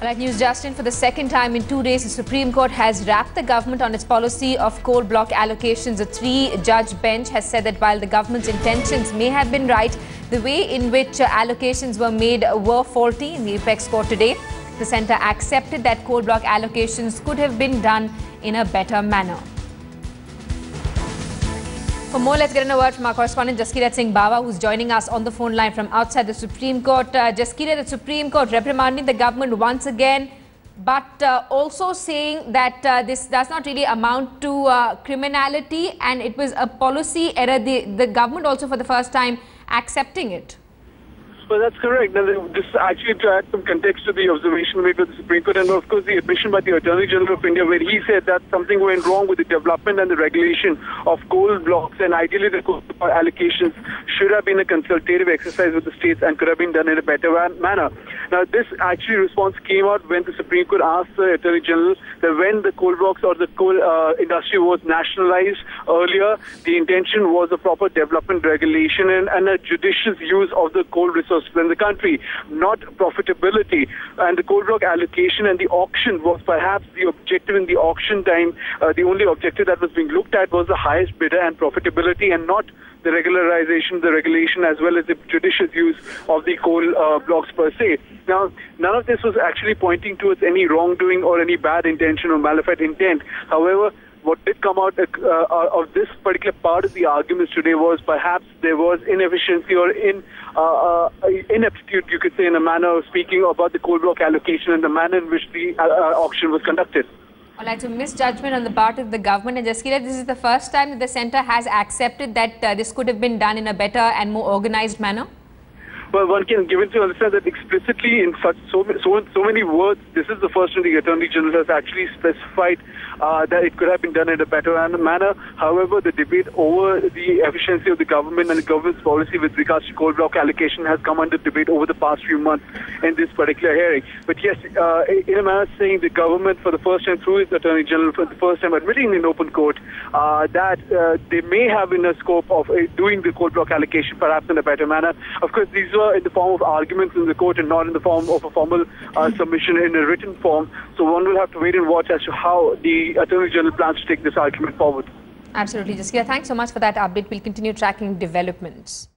Alright, News Justin, for the second time in 2 days, the Supreme Court has wrapped the government on its policy of coal block allocations. A three-judge bench has said that while the government's intentions may have been right, the way in which allocations were made were faulty. In the apex court today, the centre accepted that coal block allocations could have been done in a better manner. For more, let's get in a word from our correspondent Jaskirat Singh Bawa, who's joining us on the phone line from outside the Supreme Court. Jaskirat, the Supreme Court reprimanding the government once again, but also saying that this does not really amount to criminality, and it was a policy error. The government also for the first time accepting it. Well, that's correct. Now, this actually to add some context to the observation made by the Supreme Court, and of course the admission by the Attorney General of India, where he said that something went wrong with the development and the regulation of coal blocks, and ideally the coal allocations should have been a consultative exercise with the states and could have been done in a better manner. Now, this actually response came out when the Supreme Court asked the Attorney General that when the coal blocks or the coal industry was nationalized earlier, the intention was a proper development regulation and a judicious use of the coal resources in the country, not profitability. And the coal block allocation and the auction was perhaps the objective in the auction time. The only objective that was being looked at was the highest bidder and profitability, and not the regularization, the regulation, as well as the judicious use of the coal blocks per se. Now, none of this was actually pointing towards any wrongdoing or any bad intention or malafide intent. However, what did come out of this particular part of the arguments today was perhaps there was inefficiency or ineptitude, you could say, in a manner of speaking about the coal block allocation and the manner in which the auction was conducted. All right, so misjudgment on the part of the government. And Jaskirat, this is the first time that the centre has accepted that this could have been done in a better and more organised manner? Well, one can give it to understand that explicitly in such so many words. This is the first time the Attorney General has actually specified that it could have been done in a better manner. However, the debate over the efficiency of the government and the government's policy with regards to coal block allocation has come under debate over the past few months in this particular hearing. But yes, in a manner saying the government for the first time through its Attorney General for the first time admitting in open court that they may have in a scope of doing the coal block allocation perhaps in a better manner. Of course, these in the form of arguments in the court and not in the form of a formal submission in a written form. So one will have to wait and watch as to how the Attorney General plans to take this argument forward. Absolutely. Jaskirat, thanks so much for that update. We'll continue tracking developments.